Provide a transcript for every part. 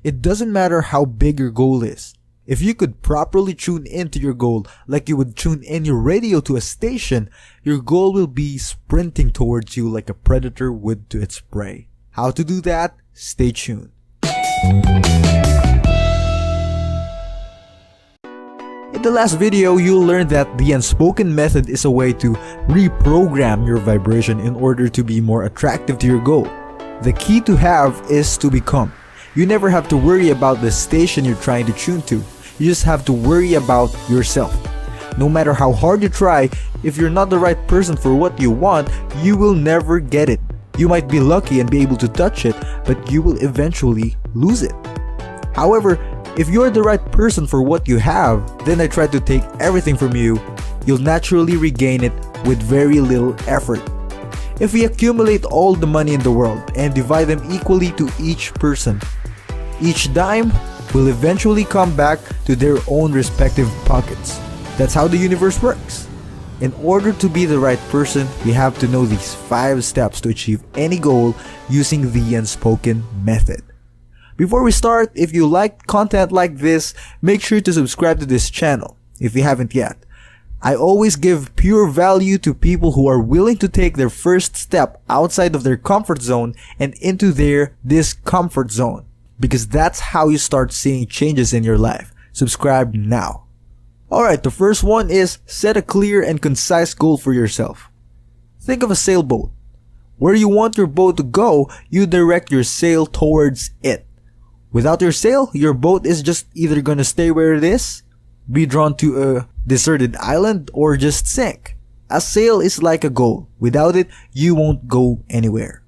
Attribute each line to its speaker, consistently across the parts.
Speaker 1: It doesn't matter how big your goal is. If you could properly tune into your goal like you would tune in your radio to a station, your goal will be sprinting towards you like a predator would to its prey. How to do that? Stay tuned. In the last video, you'll learn that the Unspoken Method is a way to reprogram your vibration in order to be more attractive to your goal. The key to have is to become. You never have to worry about the station you're trying to tune to. You just have to worry about yourself. No matter how hard you try, if you're not the right person for what you want, you will never get it. You might be lucky and be able to touch it, but you will eventually lose it. However, if you're the right person for what you have, then I try to take everything from you, you'll naturally regain it with very little effort. If we accumulate all the money in the world and divide them equally to each person, each dime will eventually come back to their own respective pockets. That's how the universe works. In order to be the right person, we have to know these 5 steps to achieve any goal using the Unspoken Method. Before we start, if you like content like this, make sure to subscribe to this channel if you haven't yet. I always give pure value to people who are willing to take their first step outside of their comfort zone and into their discomfort zone, because that's how you start seeing changes in your life. Subscribe now. Alright, the first one is set a clear and concise goal for yourself. Think of a sailboat. Where you want your boat to go, you direct your sail towards it. Without your sail, your boat is just either gonna stay where it is, be drawn to a deserted island, or just sink. A sail is like a goal. Without it, you won't go anywhere.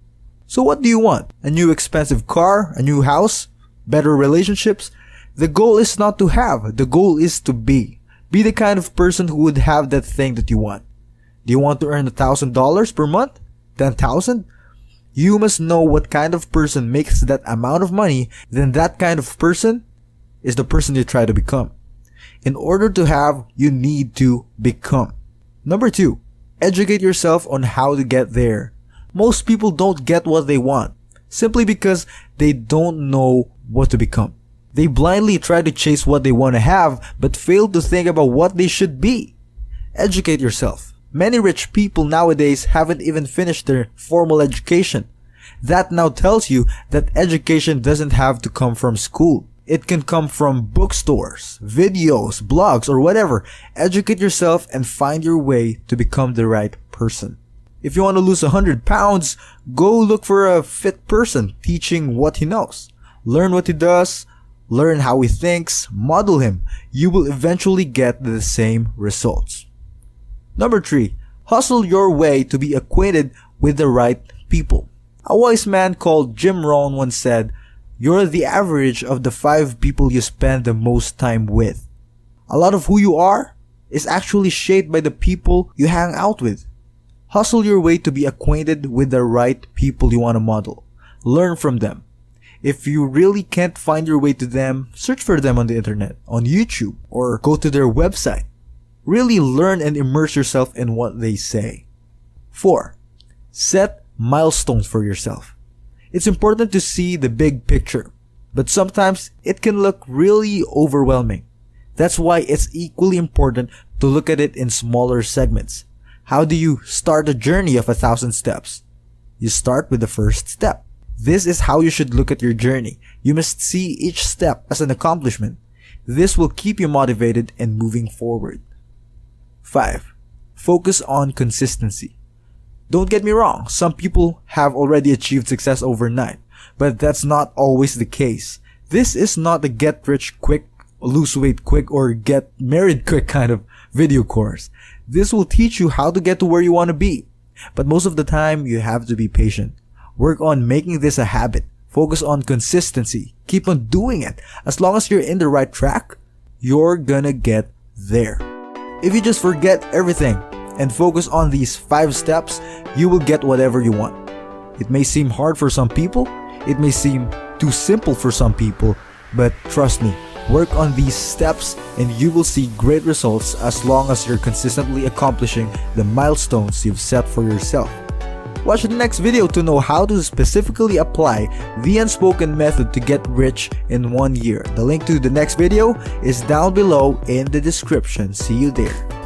Speaker 1: So what do you want? A new expensive car? A new house? Better relationships? The goal is not to have, the goal is to be. Be the kind of person who would have that thing that you want. Do you want to earn $1,000 per month? 10,000? You must know what kind of person makes that amount of money, then that kind of person is the person you try to become. In order to have, you need to become. Number 2, educate yourself on how to get there. Most people don't get what they want, simply because they don't know what to become. They blindly try to chase what they want to have, but fail to think about what they should be. Educate yourself. Many rich people nowadays haven't even finished their formal education. That now tells you that education doesn't have to come from school. It can come from bookstores, videos, blogs, or whatever. Educate yourself and find your way to become the right person. If you want to lose 100 pounds, go look for a fit person teaching what he knows. Learn what he does, learn how he thinks, model him. You will eventually get the same results. Number 3, hustle your way to be acquainted with the right people. A wise man called Jim Rohn once said, "You're the average of the 5 people you spend the most time with." A lot of who you are is actually shaped by the people you hang out with. Hustle your way to be acquainted with the right people you want to model. Learn from them. If you really can't find your way to them, search for them on the internet, on YouTube, or go to their website. Really learn and immerse yourself in what they say. 4, set milestones for yourself. It's important to see the big picture, but sometimes it can look really overwhelming. That's why it's equally important to look at it in smaller segments. How do you start a journey of 1,000 steps? You start with the first step. This is how you should look at your journey. You must see each step as an accomplishment. This will keep you motivated and moving forward. 5, focus on consistency. Don't get me wrong, some people have already achieved success overnight, but that's not always the case. This is not a get rich quick, lose weight quick, or get married quick kind of video course. This will teach you how to get to where you want to be. But most of the time, you have to be patient. Work on making this a habit. Focus on consistency. Keep on doing it. As long as you're in the right track, you're gonna get there. If you just forget everything and focus on these 5 steps, you will get whatever you want. It may seem hard for some people, it may seem too simple for some people, but trust me, work on these steps and you will see great results as long as you're consistently accomplishing the milestones you've set for yourself. Watch the next video to know how to specifically apply the Unspoken Method to get rich in 1 year. The link to the next video is down below in the description. See you there.